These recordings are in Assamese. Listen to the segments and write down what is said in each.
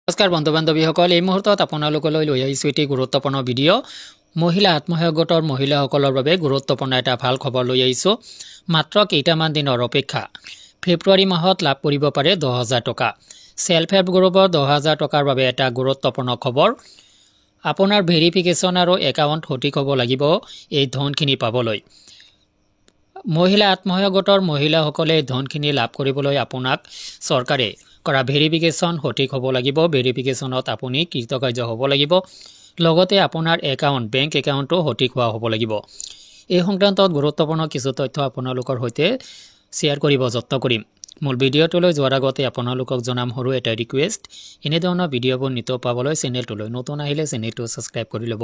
নমস্কাৰ বন্ধু বান্ধৱীসকল, এই মুহূৰ্তত আপোনালোকলৈ লৈ আহিছোঁ এটি গুৰুত্বপূৰ্ণ ভিডিঅ'। মহিলা আত্মসহায়ক গোটৰ মহিলাসকলৰ বাবে গুৰুত্বপূৰ্ণ এটা ভাল খবৰ লৈ আহিছোঁ। মাত্ৰ কেইটামান দিনৰ অপেক্ষা। ফেব্ৰুৱাৰী মাহত লাভ কৰিব পাৰে 10,000 টকা। ছেল্ফ হেল্প গ্ৰুপৰ 10,000 টকাৰ বাবে এটা গুৰুত্বপূৰ্ণ খবৰ। আপোনাৰ ভেৰিফিকেশ্যন আৰু একাউণ্ট সঠিক হ'ব লাগিব এই ধনখিনি পাবলৈ। মহিলা আত্মসহায়ক গোটৰ মহিলাসকলে ধনখিনি লাভ কৰিবলৈ আপোনাক চৰকাৰে কৰা ভেৰিফিকেশ্যন সঠিক হ'ব লাগিব। ভেৰিফিকেশ্যনত আপুনি কৃতকাৰ্য হ'ব লাগিব। লগতে আপোনাৰ একাউণ্ট বেংক একাউণ্টো সঠিক হোৱা হ'ব লাগিব। এই সংক্ৰান্তত গুৰুত্বপূৰ্ণ কিছু তথ্য আপোনালোকৰ সৈতে শ্বেয়াৰ কৰিব যত্ন কৰিম। মূল ভিডিঅ'টোলৈ যোৱাৰ আগতে আপোনালোকক জনাম সৰু এটা ৰিকুৱেষ্ট, এনেধৰণৰ ভিডিঅ'বোৰ নিতৌ পাবলৈ চেনেলটোলৈ নতুন আহিলে চেনেলটো ছাবস্ক্ৰাইব কৰি ল'ব।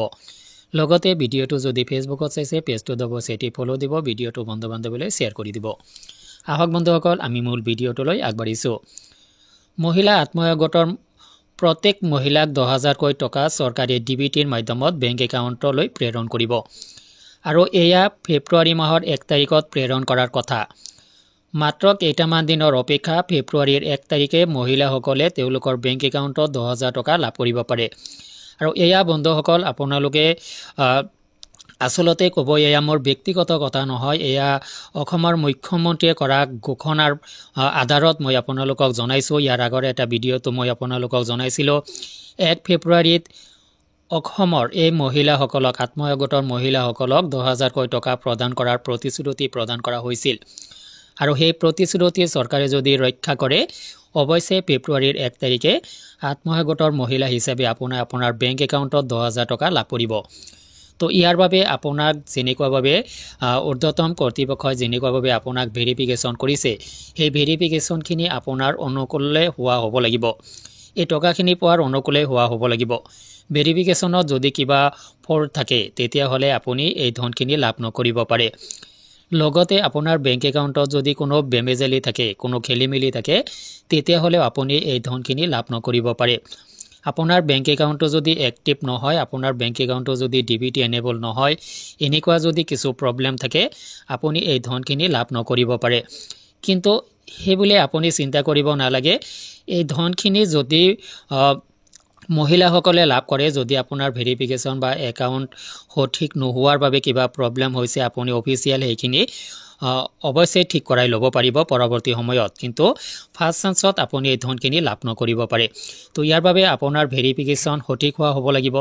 লগতে ভিডিঅ'টো যদি ফেচবুকত চাইছে পেজটো অৱশ্যেই ফ'ল' দিব, ভিডিঅ'টো বন্ধু বান্ধৱীলৈ শ্বেয়াৰ কৰি দিব। আহক বন্ধুসকল, আমি মূল ভিডিঅ'টোলৈ আগবাঢ়িছোঁ। মহিলা আত্মসহায়ক গোটৰ প্ৰত্যেক মহিলাক 10,000কৈ টকা চৰকাৰী ডিবিটিৰ মাধ্যমত বেংক একাউণ্টলৈ প্ৰেৰণ কৰিব। আৰু এয়া ফেব্ৰুৱাৰী মাহৰ 1 তাৰিখত প্ৰেৰণ কৰাৰ কথা। মাত্ৰ কেইটামান দিনৰ অপেক্ষা। ফেব্ৰুৱাৰীৰ 1 তাৰিখে মহিলাসকলে তেওঁলোকৰ বেংক একাউণ্টত 10,000 টকা লাভ কৰিব পাৰে। আৰু এয়া বন্ধুসকল, আপোনালোকে আচলতে ক'ব, এয়া মোৰ ব্যক্তিগত কথা নহয়, এয়া অসমৰ মুখ্যমন্ত্ৰীয়ে কৰা ঘোষণাৰ আধাৰত মই আপোনালোকক জনাইছোঁ। ইয়াৰ আগৰ এটা ভিডিঅ'টো মই আপোনালোকক জনাইছিলোঁ। 1 ফেব্ৰুৱাৰীত অসমৰ এই মহিলাসকলক, আত্মসহায়ক গোটৰ মহিলাসকলক 10,000কৈ টকা প্ৰদান কৰাৰ প্ৰতিশ্ৰুতি প্ৰদান কৰা হৈছিল। আৰু সেই প্ৰতিশ্ৰুতি চৰকাৰে যদি ৰক্ষা কৰে, অৱশ্যে ফেব্ৰুৱাৰীৰ 1 তাৰিখে আত্মসহায়ক গোটৰ মহিলা হিচাপে আপোনাৰ বেংক একাউণ্টত 10,000 টকা লাভ কৰিব। তো ইয়াৰ বাবে আপোনাক যেনেকুৱাভাৱে ঊৰ্ধ্বতম কৰ্তৃপক্ষই যেনেকুৱাভাৱে আপোনাক ভেৰিফিকেশ্যন কৰিছে, সেই ভেৰিফিকেশ্যনখিনি আপোনাৰ অনুকূলে হোৱা হ'ব লাগিব। এই টকাখিনি পোৱাৰ অনুকূলে হোৱা হ'ব লাগিব। ভেৰিফিকেশ্যনত যদি কিবা ফল্ট থাকে, তেতিয়াহ'লে আপুনি এই ধনখিনি লাভ নকৰিব পাৰে। লগতে আপোনাৰ বেংক একাউণ্টত যদি কোনো বেমেজালি থাকে, কোনো খেলিমেলি থাকে, তেতিয়াহ'লেও আপুনি এই ধনখিনি লাভ নকৰিব পাৰে। আপোনাৰ বেংক একাউণ্টটো যদি এক্টিভ নহয়, আপোনাৰ বেংক একাউণ্টটো যদি ডিবিটি এনেবল নহয়, এনেকুৱা যদি কিছু প্ৰব্লেম থাকে, আপুনি এই ধনখিনি লাভ নকৰিব পাৰে। কিন্তু সেইবুলি আপুনি চিন্তা কৰিব নালাগে। এই ধনখিনি যদি মহিলাসকলে লাভ কৰে, যদি আপোনাৰ ভেৰিফিকেশ্যন বা একাউণ্ট সঠিক নোহোৱাৰ বাবে কিবা প্ৰব্লেম হৈছে, আপুনি অফিচিয়েল সেইখিনি অৱশ্যেই ঠিক কৰাই ল'ব পাৰিব পৰৱৰ্তী সময়ত। কিন্তু ফাৰ্ষ্ট চান্সত আপুনি এই ধনখিনি লাভ নকৰিব পাৰে। তো ইয়াৰ বাবে আপোনাৰ ভেৰিফিকেশ্যন সঠিক হোৱা হ'ব লাগিব।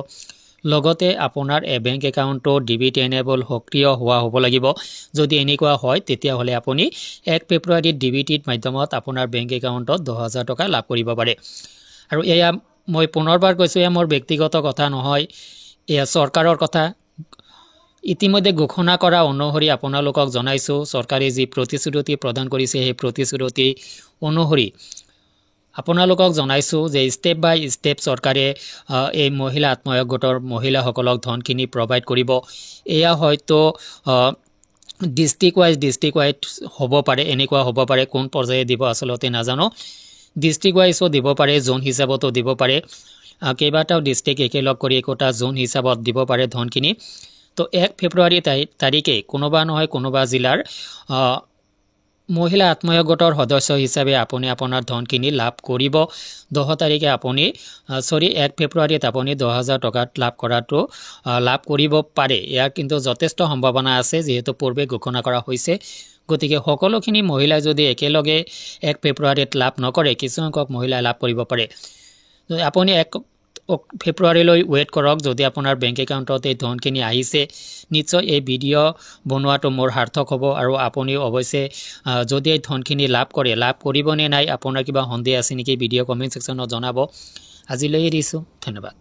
লগতে আপোনাৰ বেংক একাউণ্টটো ডিবিটি এনেবল সক্ৰিয় হোৱা হ'ব লাগিব। যদি এনেকুৱা হয়, তেতিয়াহ'লে আপুনি 1 ফেব্ৰুৱাৰীত ডিবিটিৰ মাধ্যমত আপোনাৰ বেংক একাউণ্টত 10,000 টকা লাভ কৰিব পাৰে। আৰু এয়া মই পুনৰবাৰ কৈছোঁ, এয়া মোৰ ব্যক্তিগত কথা নহয়, এয়া চৰকাৰৰ কথা। ইতিমধ্যে ঘোষণা কৰা অনুসৰি আপোনালোকক জনাইছোঁ, চৰকাৰে যি প্ৰতিশ্ৰুতি প্ৰদান কৰিছে, সেই প্ৰতিশ্ৰুতি অনুসৰি আপোনালোকক জনাইছোঁ যে ষ্টেপ বাই ষ্টেপ চৰকাৰে এই মহিলা আত্মসহায়ক গোটৰ মহিলাসকলক ধনখিনি প্ৰভাইড কৰিব। এয়া হয়তো ডিষ্ট্ৰিক্ট ৱাইজ হ'ব পাৰে, এনেকুৱা হ'ব পাৰে। কোন পৰ্যায়ে দিব আচলতে নাজানো। ডিষ্ট্ৰিক্ট ৱাইজো দিব পাৰে, জোন হিচাপতো দিব পাৰে। কেইবাটাও ডিষ্ট্ৰিক্ট একেলগ কৰি একোটা জোন হিচাপত দিব পাৰে ধনখিনি। তো 1 ফেব্ৰুৱাৰী তাৰিখে কোনোবা নহয় কোনোবা জিলাৰ মহিলা আত্মসহায়ক গোটৰ সদস্য হিচাপে আপুনি আপোনাৰ ধনখিনি লাভ কৰিব। 1 ফেব্ৰুৱাৰীত আপুনি 10,000 টকাত লাভ কৰিব পাৰে। ইয়াৰ কিন্তু যথেষ্ট সম্ভাৱনা আছে, যিহেতু পূৰ্বে ঘোষণা কৰা হৈছে। গতিকে সকলোখিনি মহিলাই যদি একেলগে 1 ফেব্ৰুৱাৰীত লাভ নকৰে, কিছুসংখ্যক মহিলাই লাভ কৰিব পাৰে। আপুনি 1 ফেব্ৰুৱাৰীলৈ ৱেইট কৰক। যদি আপোনাৰ বেংক একাউণ্টত এই ধনখিনি আহিছে, নিশ্চয় এই ভিডিঅ' বনোৱাটো মোৰ সাৰ্থক হ'ব। আৰু আপুনি অৱশ্যে যদি এই ধনখিনি লাভ কৰিব নে নাই, আপোনাৰ কিবা সন্দেহ আছে নেকি, ভিডিঅ' কমেণ্ট ছেকশ্যনত জনাব। আজিলৈ এৰিছোঁ, ধন্যবাদ।